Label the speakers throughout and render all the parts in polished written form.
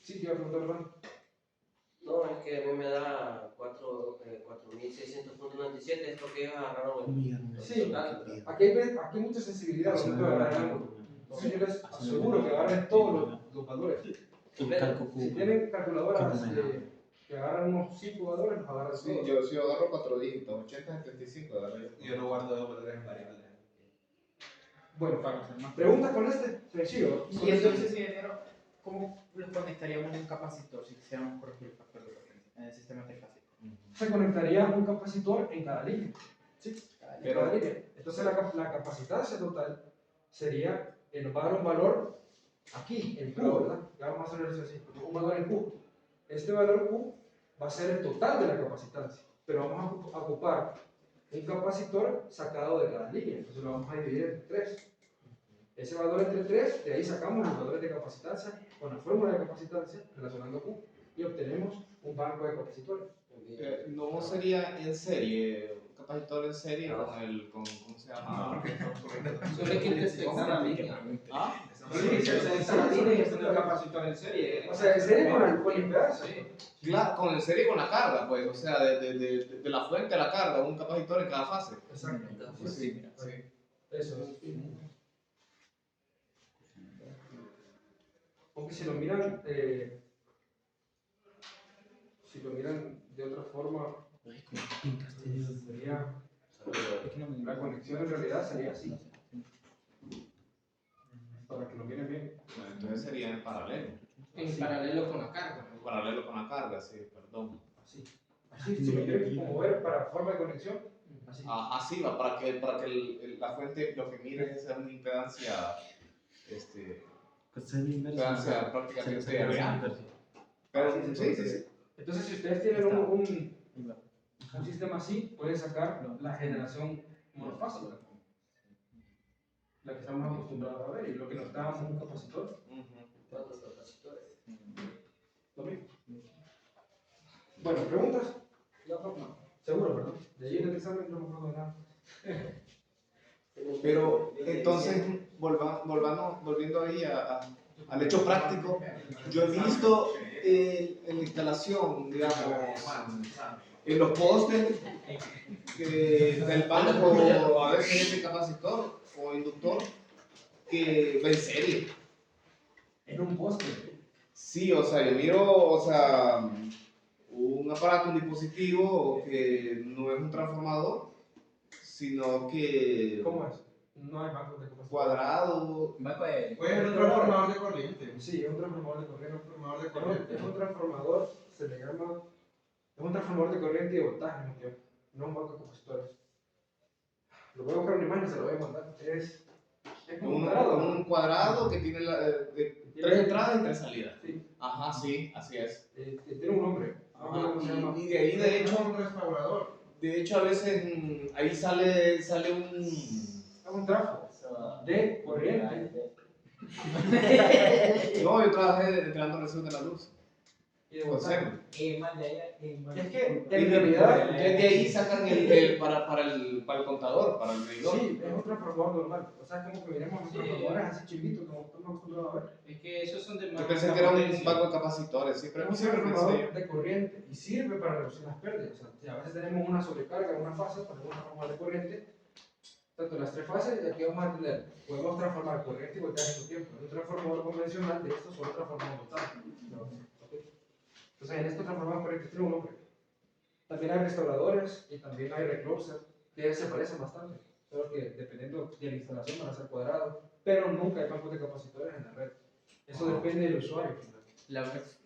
Speaker 1: Sí, te iba a preguntar, Ron.
Speaker 2: No, es que a mí me da 4.600.97, es lo que ellos agarraron el
Speaker 1: Sí,
Speaker 2: total.
Speaker 1: aquí hay mucha sensibilidad al momento de agarrar el ángulo. Entonces yo les aseguro que agarren todos los valores. Si tienen calculadoras que agarran unos 5 valores, los agarran
Speaker 3: Sí,
Speaker 1: todos.
Speaker 3: yo agarro 4 dígitos, 80, 75, agarro yo.
Speaker 4: Yo no guardo 2 valores en variables.
Speaker 1: Bueno,
Speaker 4: Para hacer más.
Speaker 1: pregunta con este sencillo.
Speaker 5: Y entonces, ingeniero, ¿cómo lo conectaríamos a un capacitor si quisiéramos corregir el factor de potencia en el sistema trifásico?
Speaker 1: Se conectaría un capacitor en cada línea. ¿Sí? En
Speaker 4: Pero-
Speaker 1: cada línea. Entonces la capacitancia total sería, nos va a dar un valor aquí, en Q, ¿verdad? Ya vamos a hacer eso así, un valor en Q. Este valor Q va a ser el total de la capacitancia, pero vamos a ocupar un capacitor sacado de cada línea, entonces lo vamos a dividir entre 3. Ese valor entre 3, de ahí sacamos los valores de capacitancia con la fórmula de capacitancia relacionando Q y obtenemos un banco de capacitores.
Speaker 3: No sería en serie, un capacitor en serie con ¿cómo se llama?
Speaker 2: Solo hay que intersectar la línea.
Speaker 3: ¿Ah?
Speaker 2: Sí, se la línea y es un capacitor en serie.
Speaker 1: O sea, en serie con el impedancia.
Speaker 3: Claro, con el serie y con la carga, pues, o sea, de la fuente a la carga, un capacitor en cada fase.
Speaker 1: Exacto.
Speaker 3: Sí.
Speaker 1: Eso es. Aunque si lo miran de otra forma, sería, la conexión en realidad sería así. Para que lo miren bien.
Speaker 3: Bueno, entonces sería en paralelo.
Speaker 2: En paralelo con la carga.
Speaker 3: En paralelo con la carga, sí, perdón.
Speaker 1: Así. Así, si lo quieren como ver para forma de conexión, así.
Speaker 3: Así va, para que la fuente lo que mire sea una impedancia, impedancia prácticamente real. Pero sí.
Speaker 1: Entonces, si ustedes tienen un sistema así, pueden sacar la generación monofásica, la que estamos acostumbrados a ver, y lo que nos da un capacitor.
Speaker 2: ¿Cuántos capacitores?
Speaker 1: Lo mismo. Bueno, ¿preguntas? Seguro, ¿verdad? De ahí en el examen no me acuerdo de nada.
Speaker 3: Pero entonces, volviendo ahí al hecho práctico, yo he visto en la instalación, digamos, en los postes del banco, a veces de capacitor o inductor, que va en serie.
Speaker 1: En un poste.
Speaker 3: Sí, o sea, yo miro, o sea, un aparato, un dispositivo que no es un transformador, sino que
Speaker 1: ¿Cómo es? No hay bancos de capacitor.
Speaker 3: cuadrado.
Speaker 4: Puede ser un transformador de corriente.
Speaker 1: Sí, es un transformador de corriente.
Speaker 4: Transformador de corriente.
Speaker 1: Es un transformador, se le llama. Es un transformador de corriente y de voltaje, no un banco de capacitores. Lo voy a buscar una imagen, se lo voy a mandar. Es como
Speaker 3: Un cuadrado que tiene 3 entradas y 3 salidas.
Speaker 1: Sí.
Speaker 3: Ajá, sí, así es.
Speaker 1: Tiene un nombre. No me acuerdo cómo se llama.
Speaker 3: Y de ahí, de hecho,
Speaker 4: un restaurador.
Speaker 3: de hecho a veces ahí sale un...
Speaker 1: Es un trafo de corriente
Speaker 3: No, yo trabajé entrenando recién de la luz.
Speaker 1: y de
Speaker 3: Con
Speaker 1: voltaje.
Speaker 3: SEM.
Speaker 1: Es que
Speaker 3: Y
Speaker 1: en realidad.
Speaker 3: de ahí sacan para el contador, para el medidor.
Speaker 1: Sí, es un transformador normal. O sea, es como que miremos los transformadores así chiquitos, como estamos acostumbrados a ver.
Speaker 2: Es que esos son de más.
Speaker 3: Yo pensé que era un banco de capacitores, siempre
Speaker 1: Es un
Speaker 3: pensé.
Speaker 1: transformador de corriente y sirve para reducir las pérdidas. O sea, si a veces tenemos una sobrecarga en una fase, ponemos un transformador de corriente, tanto en las 3 fases, y aquí vamos a tener, podemos transformar corriente y voltaje al mismo tiempo. En un transformador convencional de estos solo transformamos voltaje. Entonces, en estos transformadores corrientes tiene un nombre. También hay restauradores y también hay recloser, que se parecen bastante, solo que dependiendo de la instalación van a ser cuadrados, pero nunca hay bancos de capacitores en la red. Eso depende del usuario.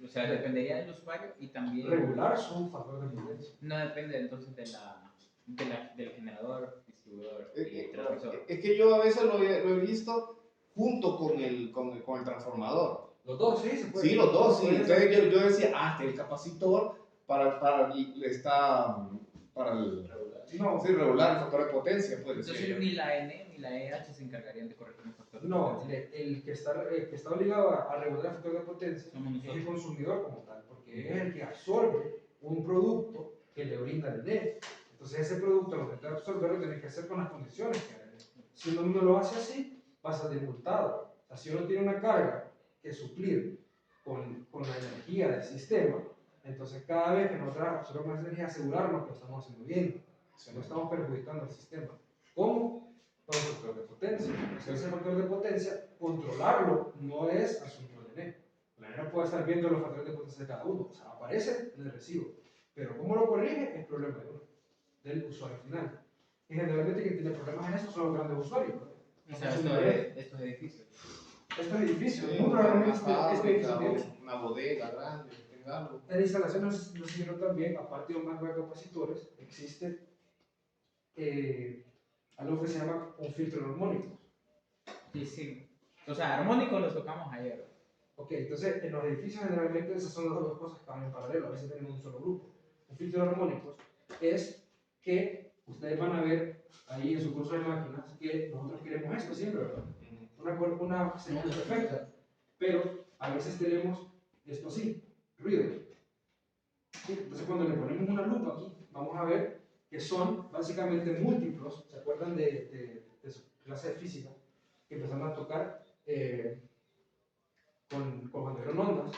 Speaker 5: O sea, dependería del usuario y también
Speaker 1: Regular su factor de potencia.
Speaker 5: no depende entonces del generador, distribuidor y transmisor.
Speaker 3: Es que yo a veces lo he visto junto con el transformador.
Speaker 1: Los dos, sí, se puede.
Speaker 3: Sí, los dos, sí.
Speaker 1: Puede
Speaker 3: Entonces
Speaker 1: ser.
Speaker 3: yo decía, el capacitor para el
Speaker 1: No,
Speaker 3: regular, el factor de potencia, pues.
Speaker 5: Entonces
Speaker 3: decía yo.
Speaker 5: ni la N ni la EH se encargarían de corregir el factor de
Speaker 1: no,
Speaker 5: potencia.
Speaker 1: el que está obligado a regular el factor de potencia
Speaker 5: Somos
Speaker 1: es el
Speaker 5: nosotros.
Speaker 1: consumidor como tal, porque es el que absorbe un producto que le brinda el NET. Entonces ese producto lo que te absorber lo tiene que hacer con las condiciones que hay. Si uno no lo hace así, va a salir multado. O sea, si uno tiene una carga que suplir con la energía del sistema. Entonces, cada vez que nosotros absorbemos esa energía, asegurarnos que lo estamos haciendo bien, no estamos perjudicando al sistema. ¿Cómo? Con el factor de potencia. Ese factor de potencia, controlarlo no es asunto de NE. La NE puede estar viendo los factores de potencia de cada uno, o sea, aparece en el recibo. Pero cómo lo corrige es problema de uno, del usuario final. Y generalmente quien tiene problemas en esto son los grandes usuarios.
Speaker 5: O sea, estos edificios.
Speaker 1: Estos edificios,
Speaker 3: Sí,
Speaker 1: muy probablemente
Speaker 3: una
Speaker 1: este edificio
Speaker 3: fábrica,
Speaker 1: tiene.
Speaker 3: una bodega grande, que tenga algo.
Speaker 1: En la instalación nos sirve también, aparte de un banco de capacitores, existe algo que se llama un filtro armónico.
Speaker 5: Sí, sí. O sea, armónicos los tocamos ayer.
Speaker 1: Ok, entonces en los edificios generalmente esas son las dos cosas que van en paralelo, a veces tienen un solo grupo. Un filtro armónico es que ustedes van a ver ahí en su curso de máquinas que nosotros queremos esto siempre, ¿verdad? Una señal perfecta, pero a veces tenemos esto así, ruido. ¿Sí? Entonces cuando le ponemos una lupa aquí, vamos a ver que son básicamente múltiplos, ¿se acuerdan de su clase de física? Que empezaron a tocar cuando eran ondas.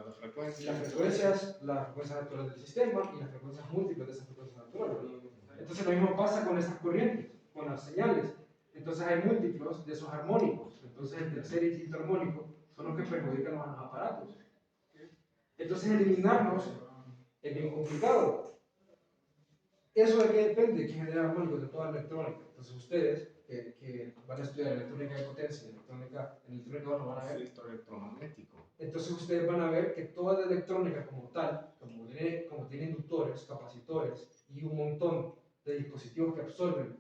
Speaker 3: Las frecuencias.
Speaker 1: Las frecuencias naturales del sistema y las frecuencias múltiples de esas frecuencias naturales. Entonces lo mismo pasa con estas corrientes, con las señales. Entonces hay múltiplos de esos armónicos. Entonces el tercer y quinto armónico son los que perjudican a los aparatos. Entonces eliminarlos es bien complicado. ¿Eso de qué depende? Que genera armónicos de toda la electrónica. Entonces ustedes que van a estudiar electrónica de potencia, en electrónica 2 lo van a ver.
Speaker 3: Filtro electromagnético.
Speaker 1: Entonces ustedes van a ver que toda la electrónica como tal, como tiene inductores, capacitores y un montón de dispositivos que absorben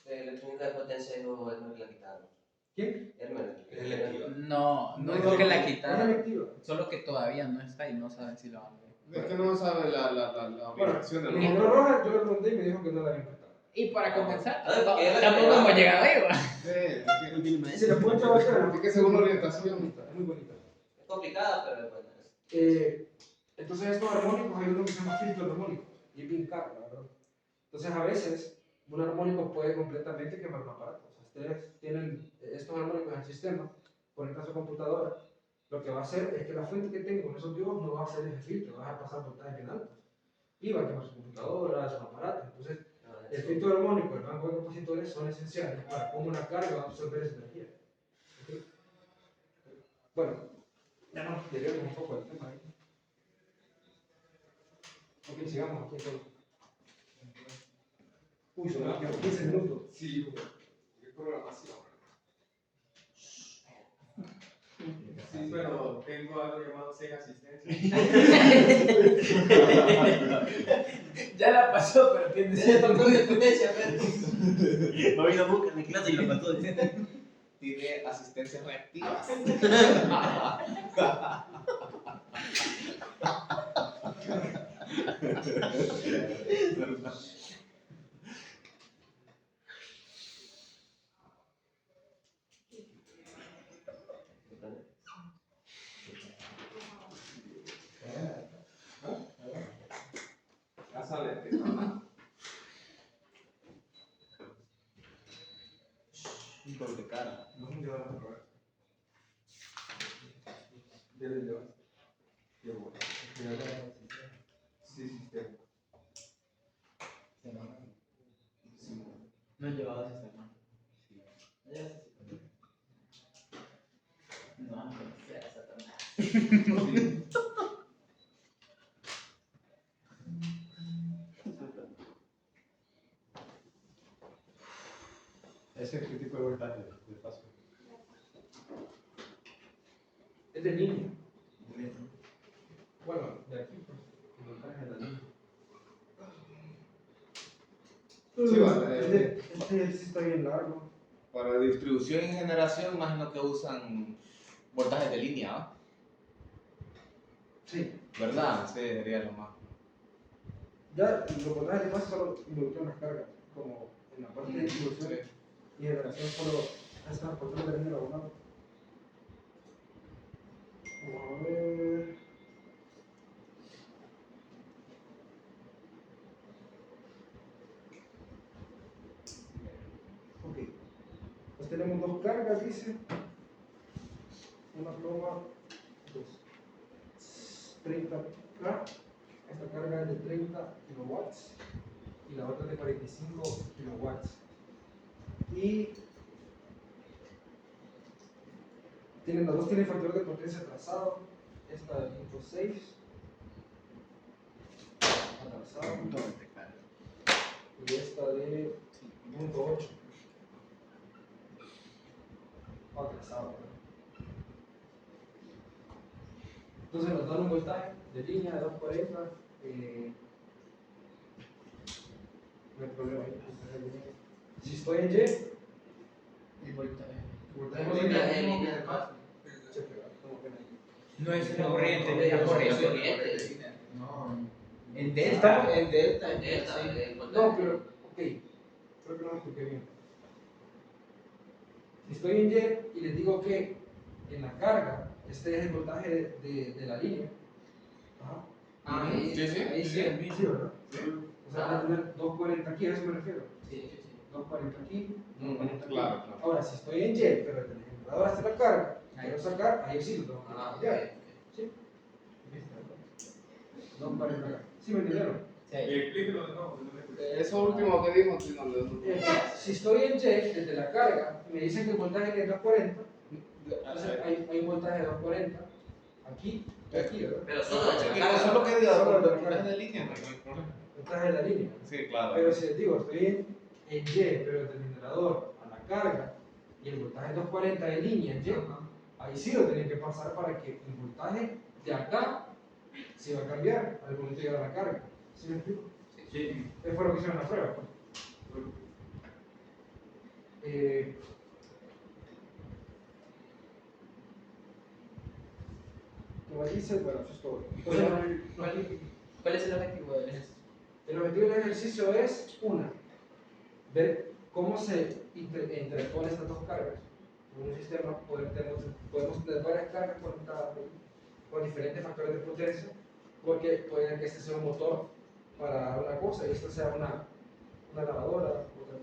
Speaker 6: Electrónica de potencia no la quitaron.
Speaker 1: ¿Quién?
Speaker 4: Es electiva.
Speaker 5: No digo que la
Speaker 1: Es
Speaker 5: quitaron,
Speaker 1: electiva.
Speaker 5: solo que todavía no está y no saben si lo van a ver.
Speaker 3: Es que no sabe la
Speaker 1: Bueno,
Speaker 3: ubicación
Speaker 1: el
Speaker 3: del
Speaker 1: ingeniero
Speaker 3: motor.
Speaker 1: Rojas yo le pregunté y me dijo que no la habían quitado.
Speaker 5: Y para comenzar,
Speaker 6: Ah, porque ya la
Speaker 5: tampoco
Speaker 6: quitaron.
Speaker 5: hemos llegado ahí, ¿va?
Speaker 3: Sí, es
Speaker 1: Si le puedo echar
Speaker 3: es que según la orientación.
Speaker 1: es muy bonita.
Speaker 6: Es complicada, pero bueno.
Speaker 1: Entonces estos armónicos hay uno que se llama filtro armónico y es bien caro, la verdad. Entonces a veces un armónico puede completamente quemar un aparato. O sea, ustedes tienen estos armónicos en el sistema, conectan a su computadora, lo que va a hacer es que la fuente que tengo con esos diodos no va a hacer ese filtro, va a pasar voltajes bien altos. Y va a quemar su computadora, su aparato. Entonces el filtro armónico y el banco de capacitores son esenciales para cómo una carga va a absorber esa energía. ¿Okay? Bueno, ya nos desviamos un poco del tema ahí. Ok, sigamos aquí. Uy, se me ha quedado 15 minutos.
Speaker 4: Sí, qué programación. Sí, pero tengo algo llamado Sega Asistencia.
Speaker 5: Ya la pasó, pero tiene
Speaker 6: Es el factor de potencia, pero.
Speaker 2: No vino nunca en mi clase y lo pasó.
Speaker 3: Tiene asistencias reactivas.
Speaker 4: Ya sale.
Speaker 3: Un golpe de cara.
Speaker 4: No me lleva a probar. Ya le llevas. Qué bueno. Sí, sistema.
Speaker 5: No he llevado sistema. No, sea Satanás.
Speaker 4: Sí.
Speaker 1: ¿Ese qué tipo de voltaje de paso? Es de línea. Bueno, de aquí, pues, el voltaje de la línea.
Speaker 3: Sí, vale.
Speaker 1: Este sí está bien largo.
Speaker 3: Para distribución y generación, imagino que usan voltajes de línea, ¿no?
Speaker 1: Sí.
Speaker 3: ¿Verdad? Sí, sería lo más.
Speaker 1: Ya los voltajes de paso solo involucran las cargas, como en la parte de distribución
Speaker 3: Sí.
Speaker 1: y generación solo es transportar la línea abonada. Vamos a ver. Ok. Pues tenemos dos cargas, dice. Una ploma, 2 30 acá, esta carga es de 30 kilowatts y la otra es de 45 kilowatts. Y las dos tienen factor de potencia atrasado, esta de 0.6 atrasado y esta de 0.8 atrasado, ¿verdad? Entonces nos dan un voltaje de línea de 240, no hay problema ahí. Si estoy en Y,
Speaker 5: El voltaje.
Speaker 6: En línea de paz.
Speaker 5: No es la corriente,
Speaker 6: No,
Speaker 5: es la
Speaker 6: no,
Speaker 5: corriente.
Speaker 6: la corriente.
Speaker 5: No. En delta.
Speaker 6: En delta,
Speaker 5: sí.
Speaker 6: el voltaje.
Speaker 1: no, pero, ok, creo que no me expliqué bien. Si estoy en Y y les digo que en la carga, este es el voltaje de la línea. Ajá.
Speaker 6: Ahí,
Speaker 3: Sí, sí.
Speaker 6: ahí sí.
Speaker 1: Sí, ¿verdad? O sea, voy a tener 240 aquí, a eso me refiero.
Speaker 6: Sí, sí.
Speaker 1: 240 aquí, 240 aquí.
Speaker 3: Claro, claro.
Speaker 1: Ahora, si estoy en Y, pero el generador hace la carga, quiero sacar, ahí sí lo tengo que
Speaker 6: Ah,
Speaker 1: cambiar.
Speaker 6: ok.
Speaker 1: ¿Sí? 240 acá. ¿Sí me entendieron?
Speaker 5: Sí.
Speaker 4: Explíquelo de nuevo, no me escuché.
Speaker 3: Eso último que dijo, sí, no le
Speaker 1: Si estoy en Y, desde la carga, me dicen que el voltaje es 240, entonces hay un voltaje de 240 aquí y aquí, ¿verdad?
Speaker 6: Pero solo de la carga.
Speaker 3: Solo que diga,
Speaker 1: Solo de la
Speaker 3: cuando
Speaker 1: carga.
Speaker 3: es de línea, no hay problema.
Speaker 1: Voltaje de la línea.
Speaker 3: Sí, claro.
Speaker 1: Pero si les digo, estoy en Y, pero desde el generador a la carga y el voltaje es 240 de línea en Y, ahí sí lo tienen que pasar para que el voltaje de acá se va a cambiar al momento de llegar a la carga. ¿Sí me explico?
Speaker 2: Sí.
Speaker 1: Eso fue lo que hicieron en la prueba. Como dice, bueno, eso es todo. Entonces,
Speaker 5: ¿Cuál es el objetivo del ejercicio?
Speaker 1: el objetivo del ejercicio es, ver cómo se interponen estas dos cargas. En un sistema podemos tener varias cargas conectadas con diferentes factores de potencia, porque puede que este sea un motor para una cosa y esto sea una lavadora, otra cosa.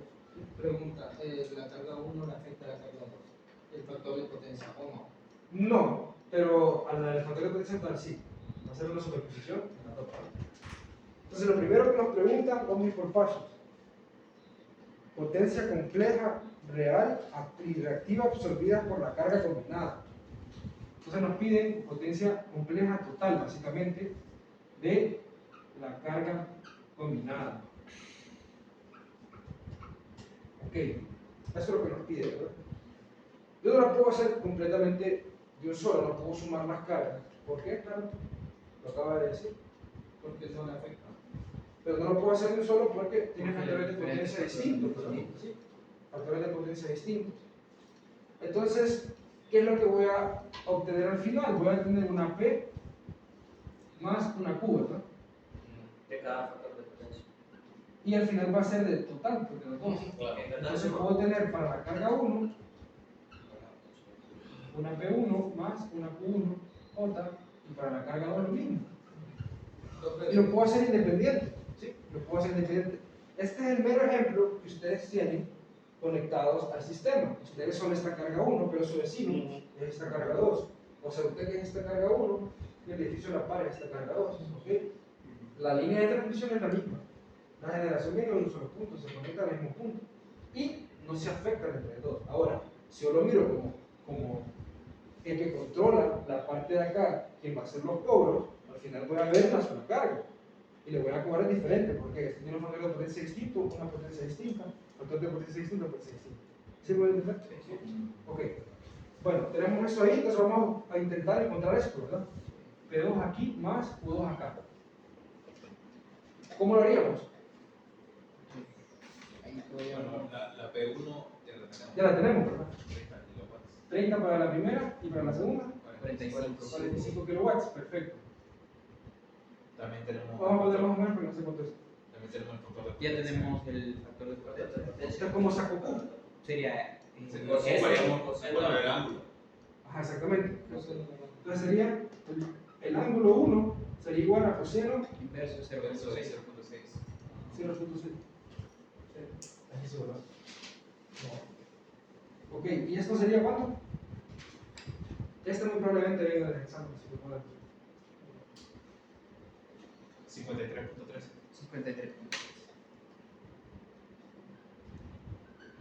Speaker 7: Pregunta, ¿la carga 1 le afecta a la carga 2? ¿El factor de potencia o no?
Speaker 1: No, pero al factor de potencia tal sí. Va a ser una superposición en la dos partes. Entonces, lo primero que nos preguntan, vamos a ir por pasos. Potencia compleja, real y reactiva absorbida por la carga combinada. Entonces nos piden potencia compleja total, básicamente, de la carga combinada. Ok, eso es lo que nos pide, ¿verdad? Yo no la puedo hacer completamente de un solo, no puedo sumar las cargas. ¿Por qué? Claro, lo acaba de decir.
Speaker 7: Porque no le afecta.
Speaker 1: Pero no lo puedo hacer de un solo porque tiene
Speaker 5: Porque
Speaker 1: factores de
Speaker 5: diferentes
Speaker 1: potencia
Speaker 5: factores
Speaker 1: distintos. ¿verdad?
Speaker 5: distintos.
Speaker 1: ¿Sí? Factores de potencia distintos. Entonces, ¿qué es lo que voy a obtener al final? Voy a tener una P más una Q, ¿verdad?
Speaker 6: De cada factor de potencia.
Speaker 1: Y al final va a ser del total, porque los dos. Entonces puedo tener para la carga 1 una P1 más una Q1 J y para la carga 2 lo mismo. Y lo puedo hacer independiente. ¿Sí? Lo puedo hacer independiente. Este es el mero ejemplo que ustedes tienen conectados al sistema. Ustedes son esta carga 1, pero su vecino es esta carga 2. O sea, usted que es esta carga 1, el edificio la par es esta carga 2. ¿Okay? La línea de transmisión es la misma. La generación viene de un solo punto, se conecta al mismo punto. Y no se afectan entre dos. Ahora, si yo lo miro como el que controla la parte de acá, quien va a hacer los cobros, al final voy a ver una sola carga. Y le voy a cobrar diferente, porque este tiene un factor de potencia distinto, una potencia distinta, factor de potencia distinto, potencia distinta. ¿Sí pueden entender? Sí. Ok. Bueno, tenemos eso ahí, entonces vamos a intentar encontrar esto, ¿verdad? P2 aquí más Q2 acá. ¿Cómo lo haríamos?
Speaker 4: Bueno, la P1 ya la tenemos.
Speaker 1: Ya la tenemos, ¿verdad?
Speaker 4: 30 kilowatts.
Speaker 1: 30 para la primera y para la segunda,
Speaker 5: 45.
Speaker 1: 45 kilowatts, perfecto.
Speaker 4: También tenemos.
Speaker 1: Vamos a poner más o menos, pero no sé cuánto es.
Speaker 4: También tenemos el factor de
Speaker 5: Ya
Speaker 4: potencia.
Speaker 5: tenemos el factor de
Speaker 6: Factor de
Speaker 5: potencia.
Speaker 1: Esto
Speaker 6: potencia.
Speaker 1: es como saco Q.
Speaker 5: Sería.
Speaker 4: Ocuparíamos el ángulo.
Speaker 1: Ajá, exactamente. Entonces sería el ángulo 1 sería igual a coseno
Speaker 5: Inverso 0.6.
Speaker 4: Verso 6, 0.6.
Speaker 1: 0.6. Así se ¿verdad? No. Ok, ¿y esto sería cuánto? Este muy probablemente venga del examen, si lo puedo decir.
Speaker 2: 53.13.
Speaker 5: 53.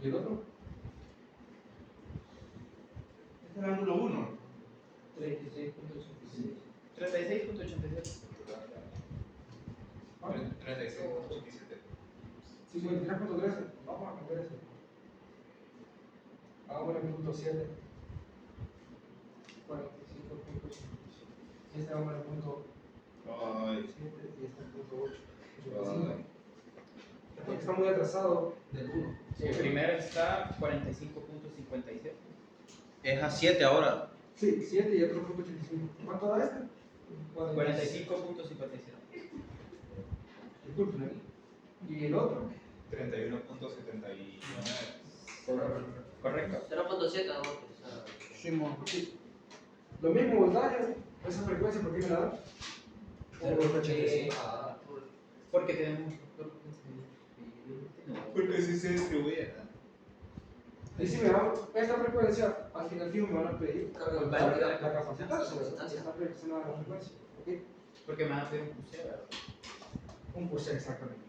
Speaker 1: ¿Y el otro?
Speaker 2: Este es el ángulo 1.
Speaker 7: 36.86.
Speaker 5: 36.87.
Speaker 2: 36.87.
Speaker 1: 53.13. Vamos a cambiar eso. Hagamos el punto 7. 45.86. Y este vamos al punto
Speaker 3: Ay,
Speaker 1: 7 y este al punto 8.
Speaker 3: ay.
Speaker 1: Es porque está muy atrasado del 1.
Speaker 5: Sí, el primero está 45.57.
Speaker 2: Es a 7 ahora.
Speaker 1: Sí, 7 y otro punto 85. ¿Cuánto da este?
Speaker 5: 45.57.
Speaker 1: Disculpen aquí. ¿Y el otro?
Speaker 2: 31.79.
Speaker 5: Correcto.
Speaker 6: 0.7 vamos a empezar.
Speaker 1: Sí. Lo mismo voltaje, esa frecuencia, ¿por qué me la dan?
Speaker 5: Porque tenemos.
Speaker 2: Porque si se distribuye.
Speaker 1: Y si me dan esta frecuencia, al final fijo me van a pedir
Speaker 6: Carga
Speaker 1: la
Speaker 6: voltaica.
Speaker 1: capacitancia, ¿verdad?
Speaker 6: Capacitancia.
Speaker 1: Está presionada la frecuencia. ¿Ok?
Speaker 5: Porque me van a pedir un pulseo, ¿verdad?
Speaker 1: Un pulsar exactamente.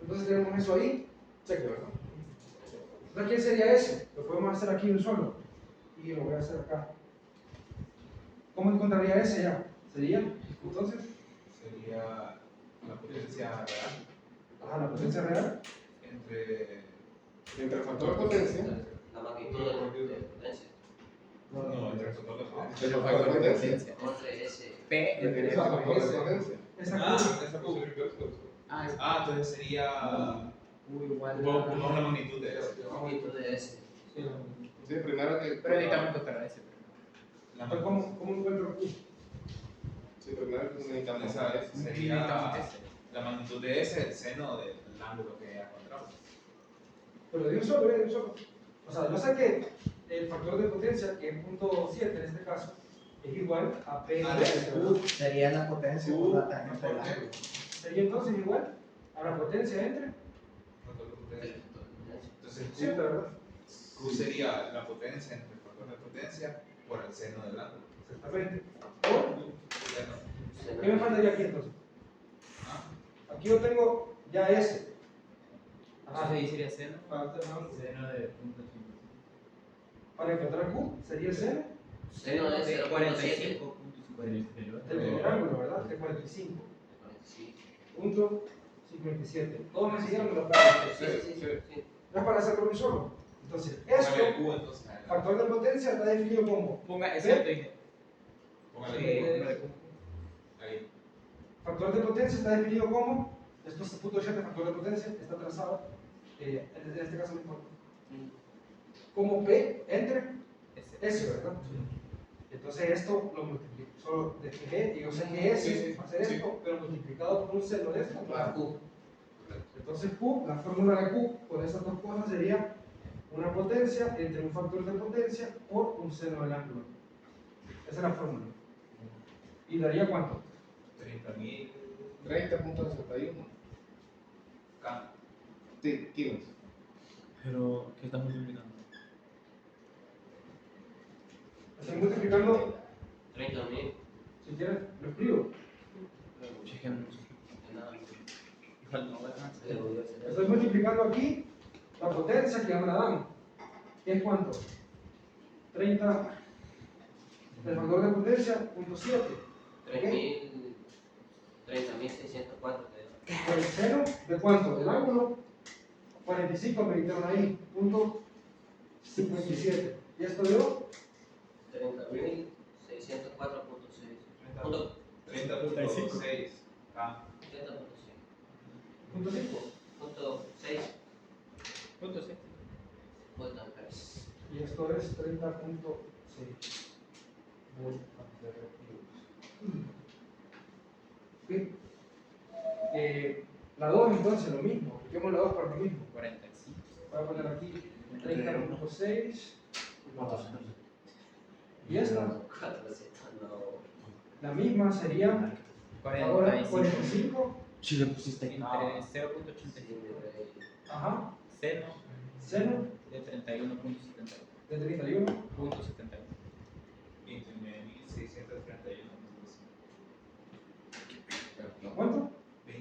Speaker 1: Entonces tenemos eso ahí, cheque, ¿verdad? Entonces, ¿quién sería ese? Lo podemos hacer aquí un solo. Y lo voy a hacer acá. ¿Cómo encontraría ese ya? Sería, entonces,
Speaker 2: Sería la potencia real
Speaker 1: ajá, la potencia real.
Speaker 2: entre.
Speaker 3: Entre el factor de potencia.
Speaker 6: La magnitud de potencia.
Speaker 2: No, entre el factor de potencia.
Speaker 3: El factor de potencia.
Speaker 6: Entre ese.
Speaker 5: P entre
Speaker 3: El factor de potencia.
Speaker 1: Esa
Speaker 2: Esa
Speaker 1: curva.
Speaker 5: Ah, es
Speaker 2: entonces sería.
Speaker 5: Q igual
Speaker 2: Pongamos la magnitud de eso.
Speaker 6: La magnitud de ese.
Speaker 3: Sí, primero que.
Speaker 5: Pero necesitamos encontrar ese primero.
Speaker 1: Entonces, ¿cómo encuentro aquí?
Speaker 3: Sí, primero que necesitamos
Speaker 2: Esa
Speaker 3: saber.
Speaker 2: sería
Speaker 5: Necesitamos ese.
Speaker 2: la magnitud de ese, el seno del ángulo que ya encontramos.
Speaker 1: Pero de un solo, de un solo. O sea, yo sé que el factor de potencia, que es punto 7 en este caso, es igual a P
Speaker 2: Ah,
Speaker 1: de S, ¿verdad?
Speaker 8: Sería la potencia por la tangente del
Speaker 2: ¿por qué?
Speaker 8: ángulo.
Speaker 1: Sería entonces igual a la potencia entre
Speaker 2: Factor de potencia. Entonces
Speaker 1: ¿cierto,
Speaker 2: Q,
Speaker 1: verdad?
Speaker 2: Q sería la potencia entre el factor de potencia por el seno del ángulo.
Speaker 1: Exactamente. O,
Speaker 2: Seno.
Speaker 1: ¿qué me faltaría aquí entonces?
Speaker 2: Ah,
Speaker 1: Aquí yo tengo ya S. Ajá.
Speaker 5: Entonces ahí sería seno.
Speaker 1: Falta el ángulo.
Speaker 5: Seno de punto 5.
Speaker 1: Para encontrar Q sería el seno
Speaker 6: Seno de 0.7.
Speaker 5: 45.57.
Speaker 1: del primer ángulo, ¿verdad? De 45. Punto 57. Todos me siguieron con la pregunta.
Speaker 6: Sí.
Speaker 1: No es para hacerlo un solo. Entonces,
Speaker 2: póngale
Speaker 1: esto,
Speaker 2: Q entonces. adelante.
Speaker 1: factor de potencia, está definido como
Speaker 5: Ponga, es cierto, dije.
Speaker 2: Póngale
Speaker 5: Sí,
Speaker 2: Q.
Speaker 5: póngale Q.
Speaker 2: Ahí.
Speaker 1: factor de potencia está definido como, esto es punto 7, factor de potencia, está trazado, en este caso no importa, como P entre S, ¿verdad? Entonces esto lo multiplico, solo despejé y yo sé que S va a ser esto, pero multiplicado por un seno de esto,
Speaker 6: La Q.
Speaker 1: entonces Q, la fórmula de Q con esas dos cosas sería una potencia entre un factor de potencia por un seno del ángulo. Esa es la fórmula. ¿Y daría cuánto?
Speaker 2: 30.000
Speaker 3: 30.61.
Speaker 2: K.
Speaker 3: Sí, kilos.
Speaker 2: Pero, ¿qué estás multiplicando?
Speaker 1: Estoy multiplicando,
Speaker 6: 30.000.
Speaker 1: si quieres, lo escribo. Estoy multiplicando aquí la potencia que ya me la dan. ¿Qué es cuánto? 30. El factor de potencia, punto 7.
Speaker 6: 30.604.
Speaker 1: El seno de cuánto? Del ángulo 45 me dijeron ahí, punto 57. ¿Y esto dio?
Speaker 6: 30.604.6.
Speaker 2: 30.6 K.
Speaker 6: 30.6.
Speaker 1: Punto 5.
Speaker 6: Punto 6.
Speaker 5: Punto 6.
Speaker 6: Voltamperes.
Speaker 1: Y esto es 30.6. Bien. La 2 entonces lo mismo, apliquemos la 2 para lo mismo.
Speaker 5: 45.
Speaker 1: Voy a poner aquí 30.6. Y esta,
Speaker 6: 400, no.
Speaker 1: la misma sería ahora 45.
Speaker 2: Si le pusiste
Speaker 5: Entre
Speaker 2: K.
Speaker 5: 0.85.
Speaker 1: Ajá.
Speaker 5: Seno
Speaker 1: Seno
Speaker 5: de 31.71.
Speaker 1: de 31.
Speaker 2: 29.631.
Speaker 1: ¿Cuánto?
Speaker 2: 29.631.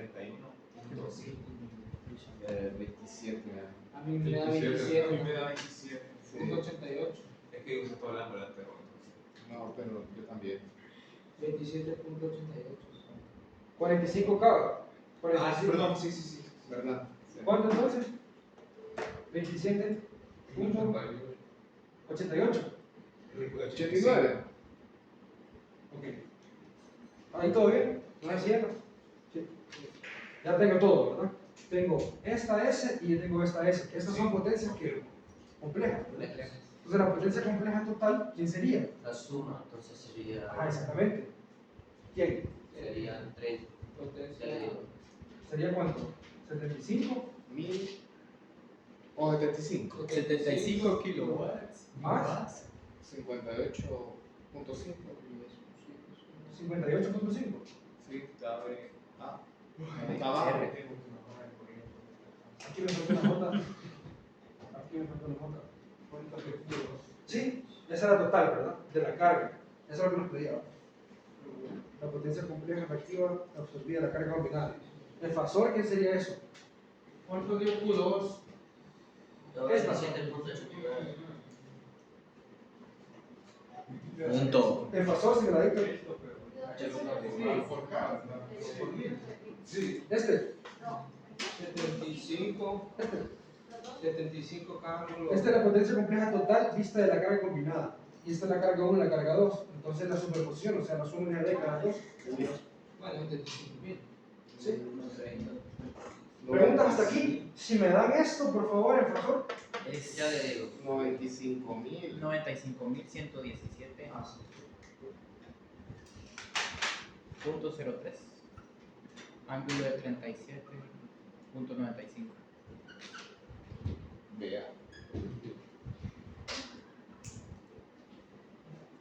Speaker 2: 31.5.
Speaker 3: 27.
Speaker 7: A mí me da
Speaker 4: 27, a mí me
Speaker 7: 27.
Speaker 4: da 27.
Speaker 7: Punto 88.
Speaker 2: Es que usted está hablando del anterior.
Speaker 3: No, pero yo también.
Speaker 7: 27.88.
Speaker 1: 45 cabe.
Speaker 3: Ah,
Speaker 1: 45.
Speaker 3: perdón, sí, sí, sí. ¿Verdad? Sí.
Speaker 1: ¿Cuánto entonces? 27.88.
Speaker 3: 89.
Speaker 1: Ok. Ahí todo bien. ¿No es cierto? Sí. Ya tengo todo, ¿verdad? Tengo esta S y tengo esta S. Estas son potencias complejas. ¿verdad? Entonces la potencia compleja total, ¿quién sería?
Speaker 6: La suma, entonces sería.
Speaker 1: Ajá, exactamente. ¿Quién?
Speaker 6: Sería 30.
Speaker 7: Potencia.
Speaker 1: ¿Sería cuánto? ¿75?
Speaker 3: 1000 o 75.
Speaker 5: 75 kilowatts.
Speaker 1: ¿Más?
Speaker 3: 58.5.
Speaker 1: 58.5.
Speaker 3: Sí, cabe. Ah,
Speaker 5: R.
Speaker 3: está abajo.
Speaker 1: Aquí me falta una nota. Aquí me falta una nota. Sí, esa era total, ¿verdad? De la carga. Eso es lo que nos pedía. La potencia compleja reactiva absorbida de la carga combinada. ¿El fasor qué sería eso?
Speaker 4: ¿Cuánto dio Q2?
Speaker 6: 97.89.
Speaker 5: Punto.
Speaker 1: El fasor, si me la dicto.
Speaker 4: Sí.
Speaker 1: Este.
Speaker 7: 75 cálculos.
Speaker 1: Esta es la potencia compleja total vista de la carga combinada. Y esta es la carga 1 y la carga 2. Entonces la superposición, o sea, la suma de cada dos.
Speaker 7: Bueno, 75.000.
Speaker 1: ¿Sí? Preguntas hasta aquí. Si me dan esto, por favor, el fasor.
Speaker 5: Es
Speaker 6: Ya le digo.
Speaker 3: 95.000.
Speaker 5: 95.117. Punto 03. Ángulo de 37.95.
Speaker 3: Vea.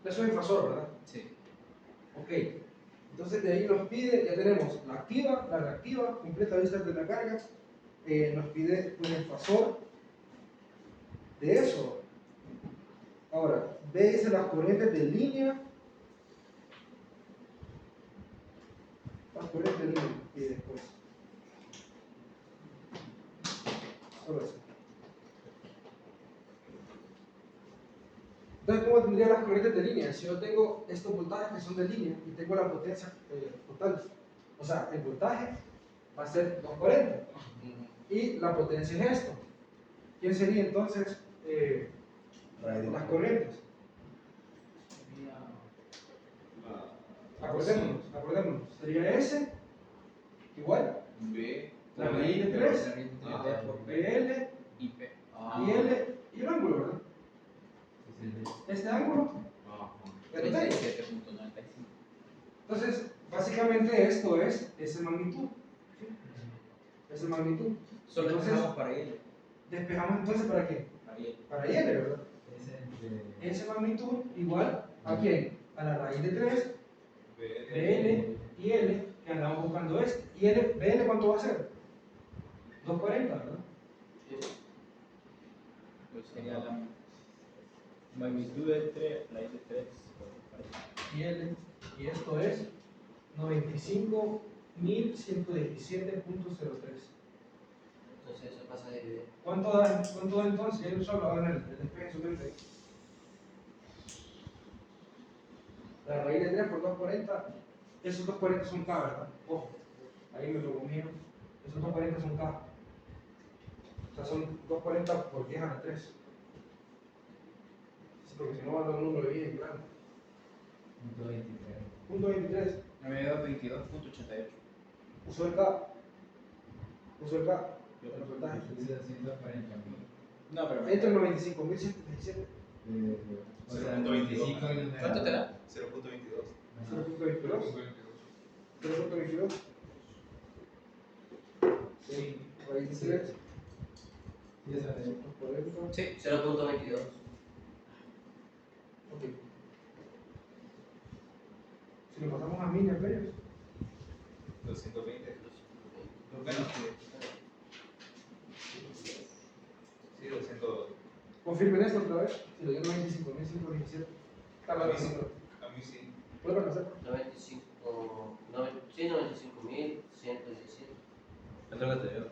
Speaker 1: Eso es el fasor, ¿verdad?
Speaker 5: Sí.
Speaker 1: Ok. Entonces de ahí nos pide, ya tenemos la activa, la reactiva, completa vista de la carga. Nos pide pues, el fasor de eso. Ahora, ve dice las corrientes de línea. Las corrientes de línea. Y después. Solo eso. Entonces, ¿cómo tendría las corrientes de línea? Si yo tengo estos voltajes que son de línea y tengo la potencia total. O sea, el voltaje va a ser 240. Y la potencia es esto. ¿Quién sería entonces las corrientes? Acordémonos. Sería S igual
Speaker 3: B.
Speaker 1: la raíz de 3
Speaker 5: por
Speaker 1: BL
Speaker 5: y P.
Speaker 1: y L y el ángulo, ¿verdad? Este ángulo es 30.
Speaker 5: 37.95.
Speaker 1: Entonces, básicamente esto es esa magnitud. ¿Sí? Esa magnitud.
Speaker 5: Solo
Speaker 1: Entonces,
Speaker 5: despejamos para él.
Speaker 1: despejamos entonces ¿para qué?
Speaker 5: Para él.
Speaker 1: Para Y, ¿verdad? Esa magnitud igual a quién? A la raíz de 3, BL y L, que andamos buscando este. ¿Y L, BL cuánto va a ser? 240, ¿verdad?
Speaker 5: Pues sería la magnitud de 3, raíz de 3.
Speaker 1: Y L, y esto es 95.117.03.
Speaker 6: Entonces eso pasa a dividir.
Speaker 1: ¿Cuánto da entonces? Él solo hagan el despeje en su mente. La raíz de 3 por 240, esos 240 son K, ¿verdad? Ojo, ahí me lo comieron. Esos 240 son K. O sea, son 240 por 10 a la 3. Sí, porque si no va a dar un número bien grande. Punto 23.
Speaker 5: Me había dado 22.88.
Speaker 1: Usó el K. Usó el K. El porcentaje.
Speaker 5: No, pero.
Speaker 1: Entre 95.117.
Speaker 8: O sea, 25
Speaker 5: ¿Cuánto te da?
Speaker 2: 0.22.
Speaker 1: 0.22. 0.22. Sí, raíz de 3. Por esto.
Speaker 5: Sí.
Speaker 6: 0.22.
Speaker 1: Ok. Si lo pasamos a mil amperes,
Speaker 2: 220. Bueno, sí, 200.
Speaker 1: confirmen esto otra vez. Si lo dieron 95.117. Está mal el número.
Speaker 2: A mí sí.
Speaker 1: ¿Puede pasar?
Speaker 6: 95, sí, 95.117.
Speaker 8: otro que te dio.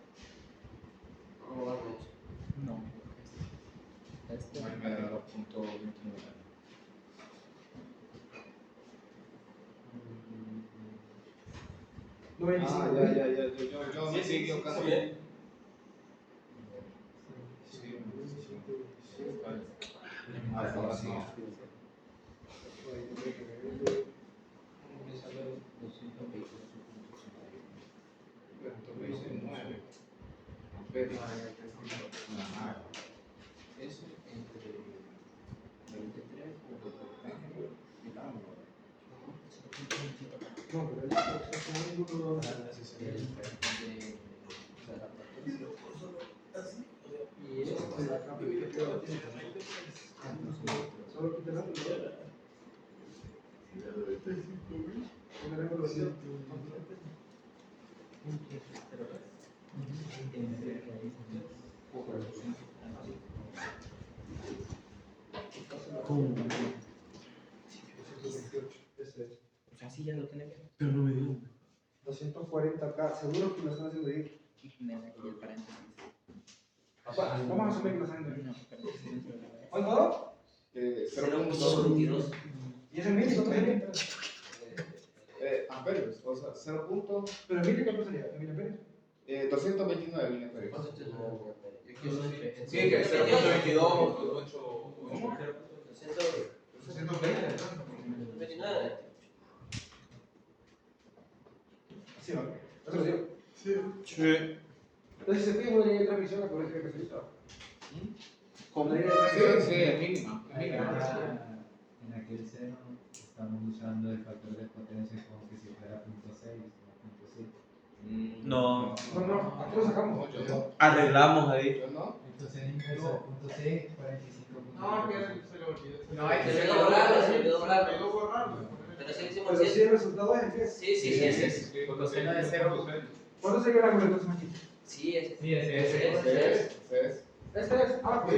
Speaker 6: ¿Cómo va con eso?
Speaker 5: No. Este.
Speaker 3: Me da 2.29.
Speaker 1: No 25.
Speaker 3: Ah, ya. Yo me sigo equivocando. Ahora sí.
Speaker 7: Me sale
Speaker 3: 229.
Speaker 7: eso entre 23
Speaker 1: No, pero es ninguno de
Speaker 7: y eso
Speaker 1: solo que te dan
Speaker 5: O sea, sí ya lo tenés.
Speaker 8: Pero no me dio.
Speaker 1: 240K, seguro que lo están haciendo ahí.
Speaker 5: Y el paréntesis.
Speaker 1: Vamos a asumir que lo están haciendo ahí.
Speaker 5: No, paréntesis dentro de la vez.
Speaker 1: ¿Cuánto dado?
Speaker 6: 0.22.
Speaker 1: ¿Y es en mil? ¿Cuánto sería?
Speaker 3: Amperios, o sea, 0.
Speaker 1: ¿Pero en mil cuánto sería? ¿En mil amperios?
Speaker 3: 229 miliamperios.
Speaker 6: ¿Cuánto te da?
Speaker 2: Sí, que 0.22, 8.
Speaker 1: ¿Cómo?
Speaker 6: 229.
Speaker 1: Sí, vale. Eso lo digo.
Speaker 3: Sí.
Speaker 1: Entonces, si se fija una línea de transmisión, la corriente que necesita.
Speaker 3: ¿Cómo?
Speaker 1: La línea de transmisión.
Speaker 3: Sí, es mínima.
Speaker 8: En aquel seno estamos usando el factor de potencia como que si fuera 0.6 o 0.7.
Speaker 9: No,
Speaker 1: No, aquí lo sacamos.
Speaker 3: No, yo no.
Speaker 9: arreglamos ahí.
Speaker 3: Yo no.
Speaker 8: Entonces en inverso 0.6, 45.
Speaker 4: No, que se le olvidó.
Speaker 5: No, hay que
Speaker 6: Se
Speaker 5: ser
Speaker 6: olvidó borrarlo, se olvidó
Speaker 4: Se
Speaker 6: borrarlo.
Speaker 4: olvidó borrarlo.
Speaker 6: Pero sí hicimos
Speaker 1: Pero si
Speaker 6: así.
Speaker 1: el resultado es el que es.
Speaker 6: Sí.
Speaker 5: Coseno de 0.
Speaker 1: ¿Cuánto sería la corriente aquí?
Speaker 6: Sí, ese.
Speaker 9: Sí, ese.
Speaker 6: Ese es.
Speaker 3: ¿Ves?
Speaker 1: Este es. Ah, pues.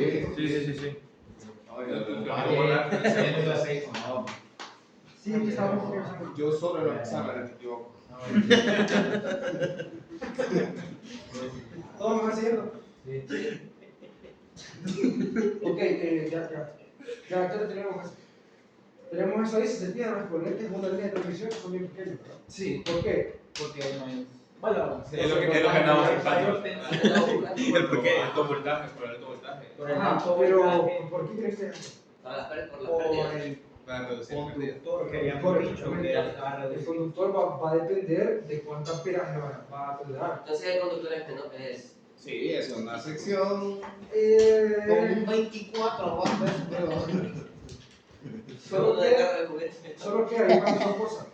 Speaker 9: Sí.
Speaker 1: Sí, aquí estamos.
Speaker 3: Yo solo en los exámenes me equivoco.
Speaker 1: Todos me van siguiendo. Ok, ya lo tenemos. Tenemos eso ahí, si se fijan, los corrientes en una línea de transmisión son bien pequeños, ¿verdad?
Speaker 5: Sí.
Speaker 1: ¿Por qué?
Speaker 5: Porque no es. Bueno,
Speaker 9: Es lo que andamos buscando.
Speaker 6: ¿El
Speaker 9: ¿El por qué?
Speaker 2: Alto voltaje, por alto voltaje.
Speaker 5: Por el
Speaker 1: Ajá,
Speaker 5: alto
Speaker 1: pero
Speaker 5: voltaje,
Speaker 1: ¿por qué crees que es eso?
Speaker 6: Por las
Speaker 5: por
Speaker 6: pérdidas.
Speaker 5: el
Speaker 2: Para reducir pérdidas.
Speaker 5: conductor que habíamos dicho que era la
Speaker 1: El conductor va a depender de cuánta amperaje va a tolerar.
Speaker 6: Entonces el conductor es.
Speaker 3: Sí, es una sección con
Speaker 1: Eh,
Speaker 3: un 24 aguanta eso, pero...
Speaker 6: Solo de carga de juguete.
Speaker 1: Solo que ahí pasa una cosa.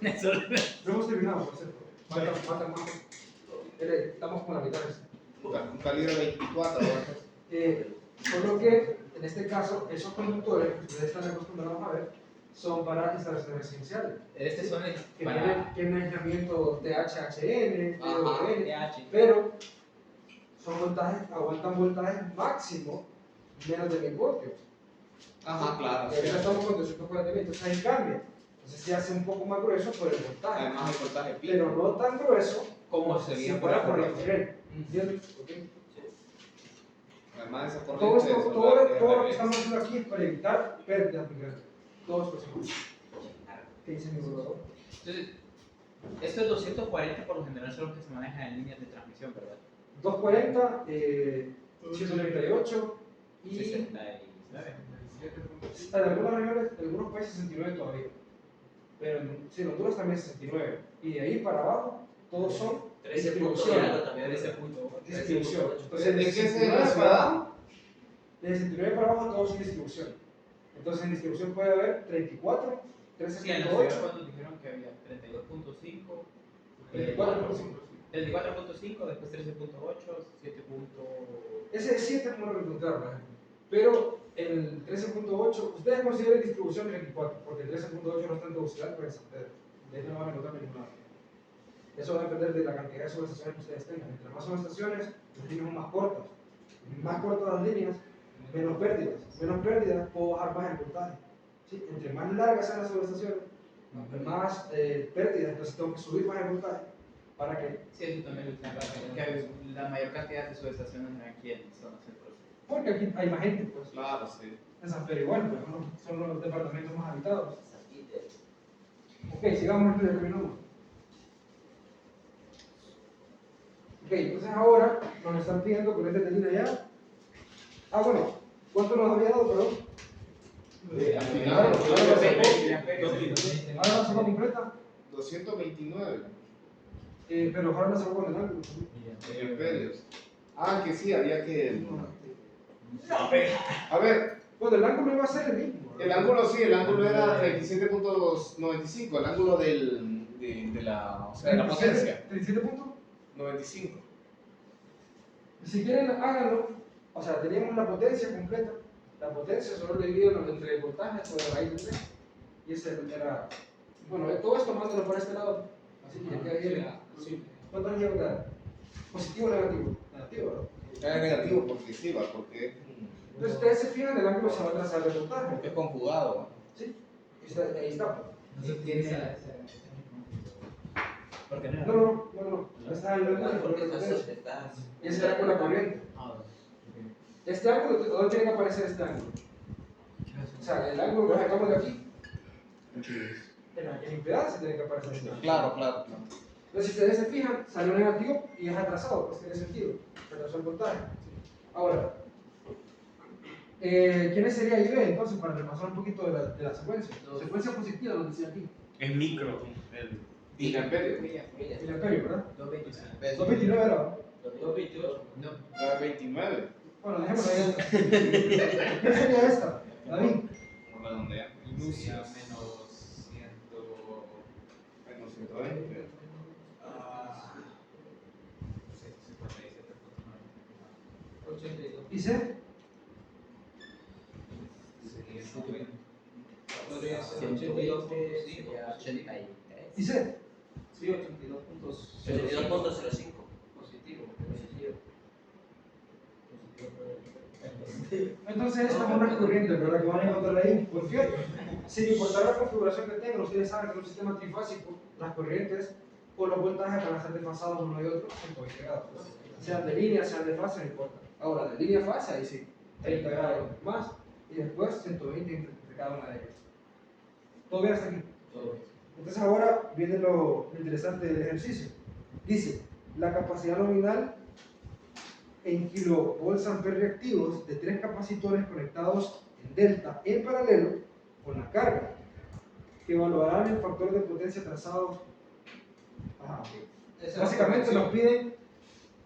Speaker 1: No hemos terminado, por cierto. Falta más. Estamos con la mitad de eso.
Speaker 3: Un calibre 24 aguanta.
Speaker 1: Solo que en este caso, esos conductores que ustedes están acostumbrados a ver son para instalaciones residenciales.
Speaker 5: Este son el
Speaker 1: Que
Speaker 5: para
Speaker 1: tienen aislamiento THHN,
Speaker 6: Ajá.
Speaker 1: THN,
Speaker 5: TH.
Speaker 1: pero son voltajes, aguantan voltajes máximo menos de 1000 voltios.
Speaker 3: Ajá, claro.
Speaker 1: Y ahorita estamos con 240.000, entonces ahí cambia. Entonces se hace un poco más grueso por el voltaje,
Speaker 3: Además el voltaje pico.
Speaker 1: pero no tan grueso
Speaker 5: como
Speaker 1: si
Speaker 5: sería
Speaker 1: fuera por la
Speaker 5: corriente.
Speaker 1: corriente. ¿Entiendes? Ok.
Speaker 3: Además esa
Speaker 1: Todo,
Speaker 3: corriente
Speaker 1: esto,
Speaker 3: solar
Speaker 1: todo,
Speaker 3: es
Speaker 1: todo lo que
Speaker 3: revés.
Speaker 1: estamos haciendo aquí es para evitar pérdidas muy grandes. Todos los ¿Qué dice mi burlador?
Speaker 5: Entonces, estos 240 por lo general son los que se manejan en líneas de transmisión, ¿verdad?
Speaker 1: 240, 138 y
Speaker 5: 69.
Speaker 1: en algunas regiones, en algunos países 69 todavía. Pero sí, en Honduras también 69. Y de ahí para abajo, todos son
Speaker 6: 13 puntos
Speaker 1: distribución.
Speaker 6: y algo también.
Speaker 5: 13.8.
Speaker 1: Distribución. Entonces,
Speaker 3: ¿De
Speaker 1: de
Speaker 3: qué se
Speaker 1: 69
Speaker 3: es
Speaker 1: para abajo, de 69 para abajo, todos son distribución. Entonces, en distribución puede haber 34,
Speaker 5: Sí, en la ciudad
Speaker 1: 13.8,
Speaker 5: cuando dijeron que había 32.5,
Speaker 1: 34.5.
Speaker 5: 34.5, después 13.8, 7.
Speaker 1: Ese de 7 no lo encontraron, por ejemplo. Pero el 13.8, ustedes consideren distribución 34, porque el 13.8 no está en Tegucigalpa, pero en San Pedro. De hecho, no van a encontrar en ningún lado. Eso va a depender de la cantidad de subestaciones que ustedes tengan. Entre más subestaciones, las líneas son más cortas. Más cortas las líneas, menos pérdidas. Menos pérdidas, puedo bajar más el voltaje. ¿Sí? Entre más largas sean las subestaciones, más pérdidas, entonces tengo que subir más el voltaje para que,
Speaker 5: Sí, eso también lo está claro, que la mayor cantidad de subestaciones aquí en zonas centros.
Speaker 1: porque aquí hay más gente, pues,
Speaker 3: Claro, sí.
Speaker 1: en San Pedro igual, pues, son los departamentos más habitados. Ok, sigamos el terminamos. Ok, entonces ahora nos están pidiendo corriente de línea ya. Ah, bueno, ¿cuánto nos había dado, perdón?
Speaker 3: Al final,
Speaker 1: Ahora
Speaker 5: Ahora
Speaker 1: la sacó completa,
Speaker 3: 229
Speaker 1: pero ahora la sacó con el ángulo.
Speaker 3: miliamperios. Ah, que sí, había que. A ver,
Speaker 1: Bueno, el ángulo iba a ser el mismo. ¿verdad?
Speaker 3: el ángulo sí, el ángulo era 37.95, el ángulo de la, o sea, de la potencia.
Speaker 1: 37 puntos.
Speaker 3: 95.
Speaker 1: Si quieren, háganlo. O sea, teníamos la potencia completa. La potencia solo lo dividieron entre el voltaje sobre raíz de 3. Y ese era. Bueno, todo esto mándalo por este lado. Así que ya queda bien. ¿Cuánto nos lleva a quedar? ¿Positivo o negativo? Negativo, ¿verdad?
Speaker 3: Era negativo porque sí, va, porque
Speaker 1: Entonces, ustedes se fijan, el ángulo se va a trazar del voltaje.
Speaker 3: es conjugado.
Speaker 1: ¿Sí? Ahí está.
Speaker 8: No se utiliza ese porque no.
Speaker 1: No. Está en el ángulo
Speaker 6: Porque
Speaker 1: de
Speaker 6: estas
Speaker 1: potencia.
Speaker 6: estas
Speaker 1: Y ese es el ángulo de la corriente. Este ángulo, ¿dónde tiene que aparecer este ángulo? O sea, el ángulo que sacamos de aquí, en la impedancia tiene que aparecer este ángulo.
Speaker 3: Claro.
Speaker 1: Entonces, si ustedes se fijan, salió negativo y es atrasado, pues tiene sentido. Retrasó el voltaje. Ahora, ¿quién sería I B entonces para repasar un poquito de la secuencia? Secuencia positiva, lo decía aquí.
Speaker 9: Es micro.
Speaker 3: Miliamperios.
Speaker 1: El amperio, ¿verdad?
Speaker 5: 229.
Speaker 1: 229 era.
Speaker 6: 228.
Speaker 3: La 29.
Speaker 1: Bueno, dejémoslo ahí. ¿Qué sería esta? David.
Speaker 3: Redondea.
Speaker 2: Sería menos 100.
Speaker 3: Menos 120.
Speaker 2: No sé, 57.9.
Speaker 7: 82.
Speaker 1: ¿Y C?
Speaker 2: Sería 90.
Speaker 7: Podría ser
Speaker 5: 120
Speaker 7: 82.5.
Speaker 5: sería 83.
Speaker 1: ¿Y C?
Speaker 7: Sí, 82.5.
Speaker 6: 82.05.
Speaker 7: Positivo.
Speaker 1: Entonces esta es una corriente, ¿verdad? Que van a encontrar ahí. ¿Por qué? Sin importar la configuración que tengan, ustedes saben que en un sistema trifásico, las corrientes o los voltajes van a estar desfasados uno y otro en 120 grados. Sean de línea, sean de fase, no importa. Ahora, de línea a fase, ahí sí, 30 grados más y después 120 entre cada una de ellas. ¿Todo bien hasta aquí? Entonces ahora viene lo interesante del ejercicio. Dice, la capacidad nominal en kilovolts amperes reactivos de 3 capacitores conectados en delta en paralelo con la carga, que evaluarán el factor de potencia trazado. Básicamente nos piden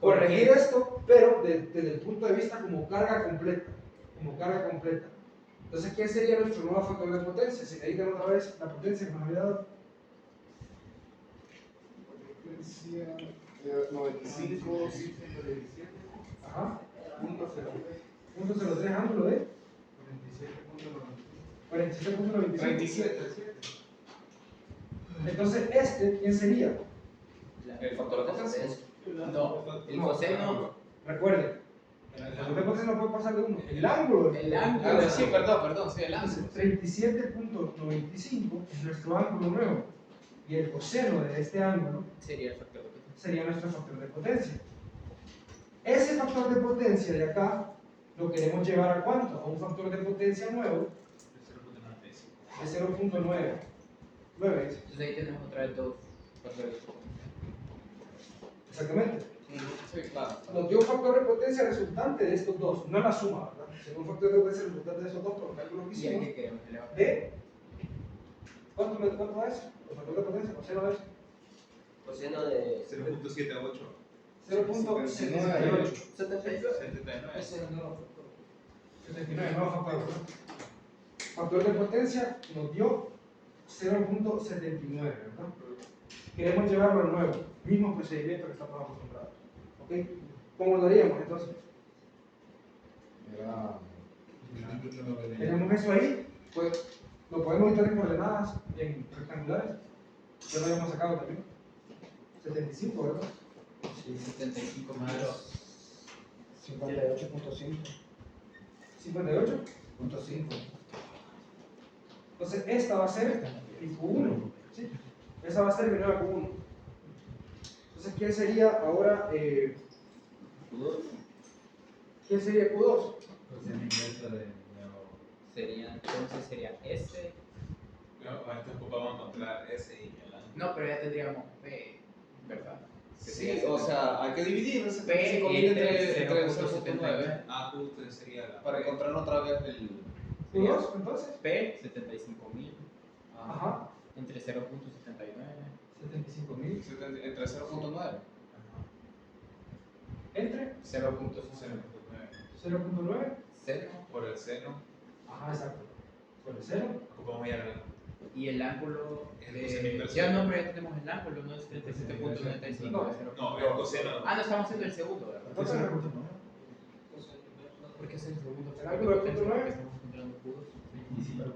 Speaker 1: corregir esto, pero desde el punto de vista como carga completa. Entonces, ¿quién sería nuestro nuevo factor de potencia? Si necesitan otra vez la potencia que nos había dado.
Speaker 3: Potencia 95.
Speaker 1: Ajá. Punto 03 ángulo de 47.95.
Speaker 3: 37.
Speaker 1: Entonces, ¿quién sería?
Speaker 3: El factor de potencia.
Speaker 5: No, el coseno.
Speaker 1: Recuerden, el factor de potencia no puede pasar de 1. El ángulo.
Speaker 5: El ángulo.
Speaker 3: Sí, perdón, sí, el ángulo.
Speaker 1: Entonces, 37.95 es nuestro ángulo nuevo. Y el coseno de este ángulo
Speaker 5: Sería el factor de potencia.
Speaker 1: sería nuestro factor de potencia. Ese factor de potencia de acá lo queremos llevar a cuánto? A un factor de potencia nuevo de 0.9.
Speaker 5: Entonces ahí tenemos otra vez dos factores de potencia.
Speaker 1: Exactamente.
Speaker 3: Sí, claro.
Speaker 1: Nos dio un factor de potencia resultante de estos dos, no la suma, ¿verdad? Sino un factor de potencia resultante de estos dos por los cálculos que
Speaker 5: ¿Y a
Speaker 1: hicimos.
Speaker 5: qué queremos elevar?
Speaker 1: De ¿cuánto es? El factor de potencia, coseno es
Speaker 6: Coseno de
Speaker 2: 0.78.
Speaker 1: 0.79.
Speaker 2: 79.
Speaker 7: Ese es el nuevo factor.
Speaker 1: 79, nuevo factor, ¿verdad? Factor de potencia nos dio 0.79, ¿verdad? Queremos llevarlo al nuevo, mismo procedimiento que estamos acostumbrados. ¿Ok? ¿Cómo lo haríamos entonces? Tenemos eso ahí, pues lo podemos editar en coordenadas en rectangulares. Ya lo habíamos sacado también. 75, ¿verdad?
Speaker 5: Sí, 75 más
Speaker 7: 58.5.
Speaker 1: 58.5. Entonces, esta va a ser mi Q1. ¿Sí? Esa va a ser mi nueva Q1. Entonces, ¿quién sería ahora ¿quién sería Q2?
Speaker 8: Coseno inverso de nuevo.
Speaker 5: Entonces sería S.
Speaker 2: Ahorita ocupamos encontrar S y el ángulo.
Speaker 5: No, pero ya tendríamos P, ¿verdad? Que
Speaker 3: Sí,
Speaker 5: sería
Speaker 3: o sea, hay que dividir el
Speaker 5: P
Speaker 3: 75.000
Speaker 5: entre
Speaker 3: entre
Speaker 5: 0.79.
Speaker 2: A justo sería la
Speaker 3: para encontrar otra vez el...
Speaker 1: ¿Q2 entonces?
Speaker 5: P 75.000
Speaker 1: Ajá.
Speaker 5: entre 0.79.
Speaker 1: 75.000
Speaker 3: entre 0.9.
Speaker 1: entre
Speaker 5: 0.09.
Speaker 1: 0.9.
Speaker 5: Seno.
Speaker 2: Por el seno,
Speaker 1: Ajá, exacto. Por el 0.
Speaker 2: ocupamos ya el
Speaker 5: Y el ángulo.
Speaker 2: El coseno inverso.
Speaker 5: Ya no, pero ya tenemos el ángulo, no es 37.95.
Speaker 2: No, el coseno.
Speaker 5: Ah, no, estamos haciendo el segundo, ¿verdad?
Speaker 1: Entonces,
Speaker 5: ¿Por qué es el segundo?
Speaker 1: ¿El ángulo de punto
Speaker 5: Porque
Speaker 1: 9?
Speaker 5: estamos encontrando puntos.
Speaker 8: 25.84.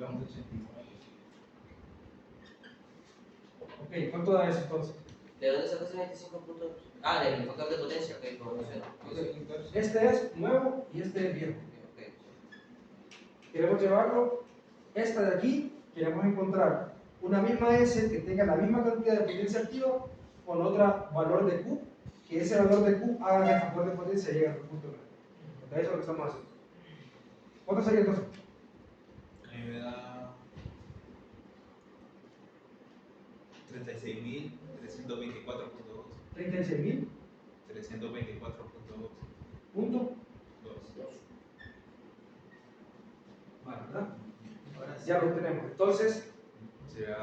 Speaker 1: ok, ¿cuánto da eso entonces?
Speaker 6: ¿De dónde sacas el 25 puntos? Ah, del factor de potencia, ok, como coseno.
Speaker 1: Este es nuevo y este es viejo.
Speaker 6: Ok.
Speaker 1: Queremos llevarlo, esta de aquí, queremos encontrar una misma S que tenga la misma cantidad de potencia activa con otro valor de Q, que ese valor de Q haga que el factor de potencia llegue al punto 9. Eso es lo que estamos haciendo. ¿Cuánto sería entonces?
Speaker 2: A mí me da 36.324.2.
Speaker 1: 36.000
Speaker 2: 324.2.
Speaker 1: puntos. Vale, ¿verdad? Ya lo tenemos. Entonces,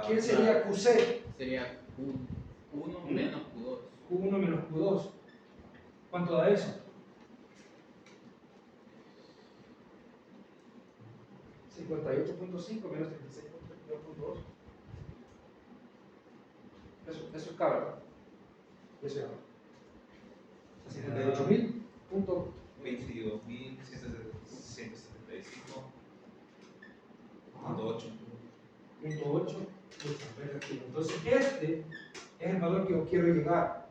Speaker 1: ¿quién sería QC?
Speaker 5: Sería Q1 menos Q2.
Speaker 1: Q1 menos Q2. ¿Cuánto da eso? 58.5 menos 36.2. Eso es cabra. Eso es cabra. 58.000 punto
Speaker 2: 22.175.8.
Speaker 1: punto 8. Entonces, este es el valor que yo quiero llegar a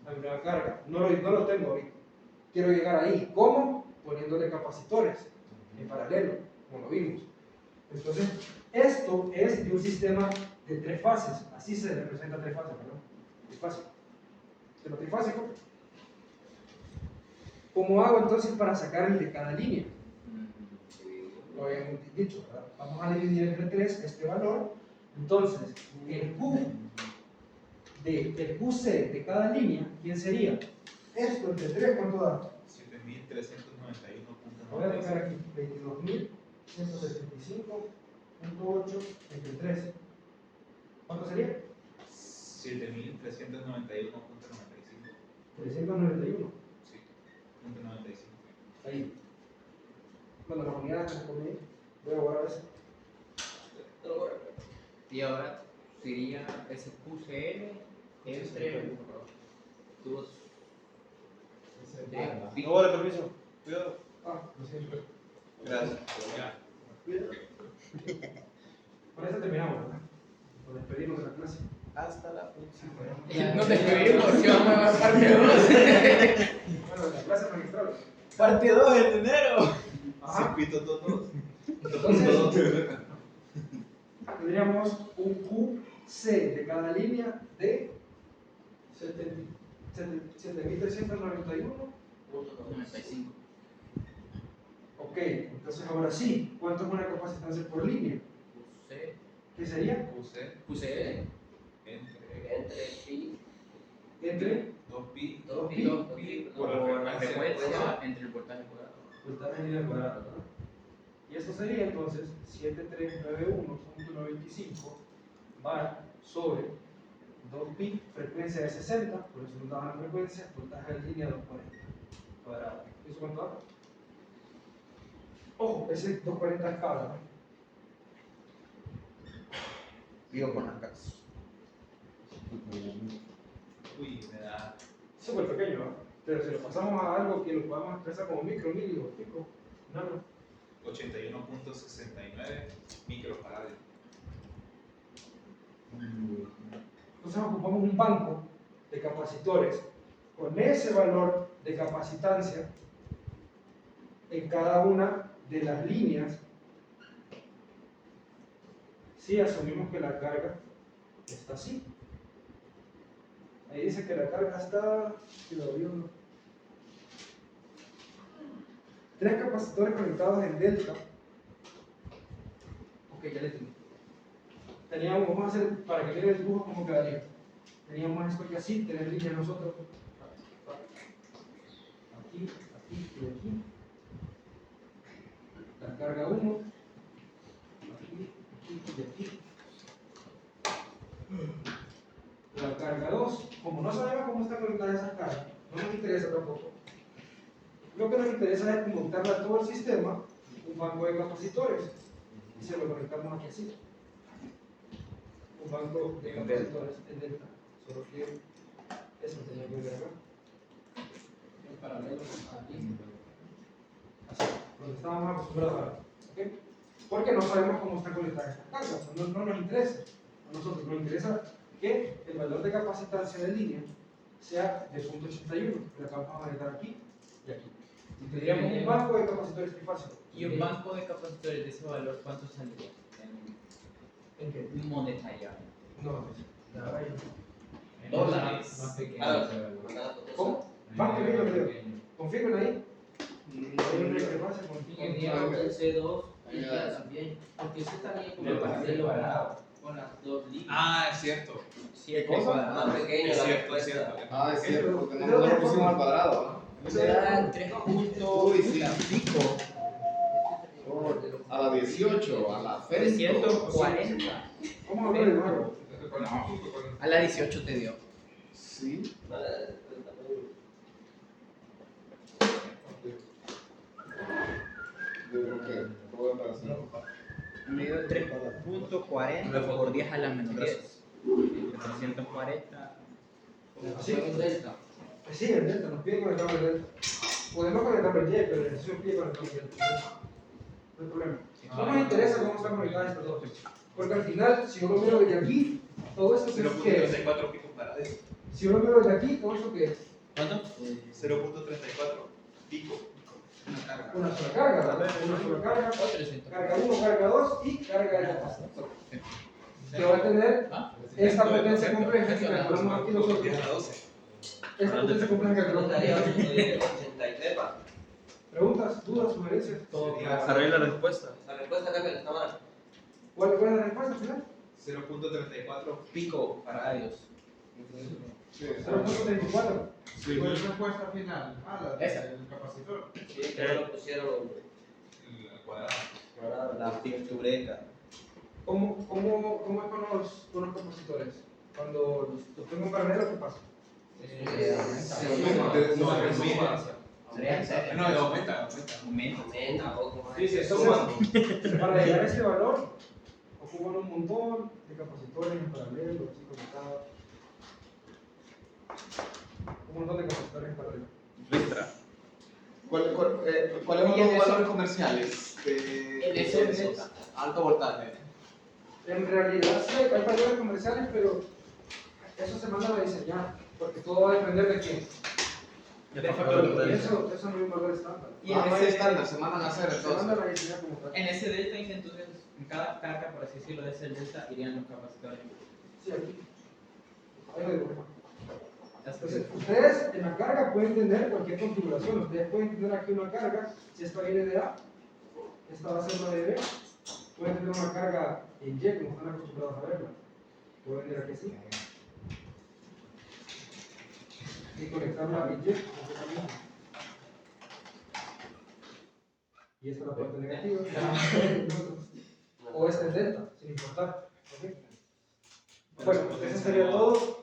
Speaker 1: la primera carga. No lo tengo ahorita. Quiero llegar ahí. ¿Cómo? Poniéndole capacitores en paralelo, como lo vimos. Entonces, esto es de un sistema de 3 fases. Así se representa 3 fases, ¿verdad? Trifásico. Sistema trifásico. ¿Cómo hago entonces para sacar el de cada línea? Lo habíamos dicho, ¿verdad? Vamos a dividir entre 3 este valor. Entonces, el QC de cada línea, ¿quién sería? Esto entre 3, ¿cuánto da?
Speaker 2: 7.391.9.
Speaker 1: Voy a dejar aquí 22.175.8 entre 3. ¿Cuánto sería?
Speaker 2: 7.391.95.
Speaker 1: 391.
Speaker 2: Sí, punto 95.
Speaker 1: Ahí. Bueno, las unidades que comí, voy a borrar eso.
Speaker 5: Y ahora sería ese QCL entre tus.
Speaker 3: No, vale, permiso. Cuidado.
Speaker 1: Ah, lo siento.
Speaker 3: Gracias.
Speaker 2: Ya.
Speaker 1: Con eso terminamos, ¿verdad? Nos despedimos de la clase.
Speaker 3: Hasta la próxima.
Speaker 5: Nos despedimos, que vamos a dar parte 2.
Speaker 1: Bueno, la clase magistral.
Speaker 3: Parte 2 en enero.
Speaker 1: Ajá.
Speaker 3: Circuito todos.
Speaker 1: Entonces, tendríamos un QC de cada línea de 7.391.
Speaker 5: 95.
Speaker 1: Ok, entonces ahora sí, ¿cuánto es una capacitancia por línea? ¿Qué sería?
Speaker 5: QCL.
Speaker 2: Entre
Speaker 6: Pi,
Speaker 1: Entre
Speaker 2: 2pi
Speaker 1: 2pi
Speaker 2: por la
Speaker 5: Por la
Speaker 2: frecuencia.
Speaker 5: frecuencia entre el voltaje cuadrado.
Speaker 1: voltaje en línea cuadrada, ¿verdad? Y esto sería entonces 7391.95 bar sobre 2pi, frecuencia de 60, por eso nos daban la frecuencia, voltaje en línea 240 cuadrado. ¿Eso cuánto da? Ojo, ese 240 es cabra, ¿no?
Speaker 3: Digo con las casas.
Speaker 2: Uy, me da
Speaker 1: Súper pequeño, ¿no? Pero si lo pasamos a algo que lo podamos expresar como micro, milio, pico, nano.
Speaker 2: 81.69 microfarads.
Speaker 1: Entonces ocupamos un banco de capacitores con ese valor de capacitancia en cada una de las líneas si asumimos que la carga está así. Ahí dice que la carga está, si lo vio, ¿no? 3 capacitores conectados en delta. Ok, ya le tengo. Teníamos, vamos a hacer, para que vean el dibujo cómo quedaría. Teníamos esto que así, tener líneas nosotros. Aquí, aquí y aquí. La carga 1. Aquí, aquí y aquí. La carga 2. Como no sabemos cómo están conectadas esas cargas, no nos interesa tampoco. Lo que nos interesa es conectarle a todo el sistema un banco de capacitores. Y se lo conectamos aquí así. Un banco de capacitores en delta. Solo que eso tenía que ver acá. En paralelo aquí. Así, donde estábamos acostumbrados a ver. ¿Okay? Porque no sabemos cómo están conectadas estas cargas. No nos interesa. A nosotros nos interesa que el valor de capacitancia de línea sea de 0.81. Que la vamos a conectar aquí y aquí. Y tendríamos un banco de capacitores trifásicos.
Speaker 5: Y un banco de capacitores de ese valor, ¿cuánto saldría?
Speaker 1: ¿En qué?
Speaker 5: Monetaria.
Speaker 1: No, nada ahí.
Speaker 5: Dólares.
Speaker 8: Más pequeño
Speaker 6: Ah,
Speaker 8: ese valor.
Speaker 6: mandada potencia.
Speaker 1: ¿Cómo? Más pequeño, creo. Confirmen ahí. Hay una discrepancia con
Speaker 7: Y el C2 también, porque ese también como
Speaker 5: El
Speaker 7: paralelo
Speaker 5: cuadrado.
Speaker 7: con las dos líneas.
Speaker 2: Ah, es cierto.
Speaker 5: 7
Speaker 1: ¿Cosa?
Speaker 5: cuadrados.
Speaker 6: Más pequeño
Speaker 2: Es
Speaker 6: la
Speaker 2: cierto, es
Speaker 6: respuesta.
Speaker 2: cierto.
Speaker 3: Ah, es cierto, porque no lo pusimos al cuadrado.
Speaker 5: Será 3 puntos.
Speaker 3: Uy, sí, pico. A la 18, a la
Speaker 5: 340.
Speaker 1: ¿Cómo hablo de nuevo?
Speaker 5: A la 18 te dio.
Speaker 3: Sí.
Speaker 5: Me dio 3.40 por 10 a la menos 10. 340.
Speaker 1: Así.
Speaker 7: En delta.
Speaker 1: Sí, en delta, nos pide conectar el delta. Podemos conectar el Y, pero el ejercicio pide conectar el delta. No hay problema. No nos interesa cómo están conectadas estas dos. Porque al final, si yo lo miro desde aquí, todo esto es que es.
Speaker 2: 0.34 picos para eso.
Speaker 1: Si yo lo miro desde aquí, todo eso que es.
Speaker 5: ¿Cuánto?
Speaker 2: 0.34 pico.
Speaker 1: Una sola carga, ¿verdad? Una sola carga.
Speaker 5: O 300.
Speaker 1: Carga 1, carga 2 y carga de capacitor. Que va a tener esta potencia compleja que calculamos aquí nosotros.
Speaker 2: 10 a la 12.
Speaker 1: Esta potencia compleja que calculamos
Speaker 6: Estaría
Speaker 1: aquí.
Speaker 6: 83, va.
Speaker 1: ¿Preguntas, dudas, sugerencias?
Speaker 9: Arregla la respuesta.
Speaker 6: La respuesta cambia está mal.
Speaker 1: ¿Cuál es la respuesta al final?
Speaker 2: 0.34
Speaker 5: Pico radios.
Speaker 1: 0.34.
Speaker 4: ¿Cuál es la respuesta final? Ah, la
Speaker 5: Esa.
Speaker 4: del capacitor.
Speaker 6: Sí, que no lo pusieron
Speaker 2: al cuadrado.
Speaker 6: cuadrado.
Speaker 9: La pictureca.
Speaker 1: ¿Cómo es con los compositores? Cuando los tengo en paralelo, ¿qué pasa?
Speaker 2: No, aumenta.
Speaker 6: Aumenta, poco más.
Speaker 1: Sí, entonces, para llegar a ese valor, ocupan un montón de capacitores en paralelo, así conectados. Un montón de capacitores en paralelo.
Speaker 3: ¿Cuáles son los valores comerciales de alto voltaje?
Speaker 1: En realidad sí hay valores comerciales, pero eso se manda a diseñar, porque todo va a depender de quién.
Speaker 5: De factor de
Speaker 1: Y
Speaker 5: potencia.
Speaker 1: eso no es un valor estándar.
Speaker 5: Y en
Speaker 3: No hay
Speaker 5: ese,
Speaker 3: estándar, se mandan a hacer
Speaker 1: Se
Speaker 3: entonces.
Speaker 1: manda a diseñar como tal.
Speaker 5: en ese delta, entonces, en cada carga, por así decirlo, de ese delta, irían los capacitores.
Speaker 1: Sí, aquí. Ahí lo digo.
Speaker 5: Entonces,
Speaker 1: Entonces, ustedes en la carga pueden tener cualquier configuración. Ustedes pueden tener aquí una carga, si esta viene de A, esta va a ser una de B. Pueden tener una carga en Y, como están acostumbrados a verla. Pueden venir aquí así. Y conectarla en Y, completamente. Y esta la parte negativa. O esta en delta, sin importar. ¿Ok? Bueno, eso sería todo.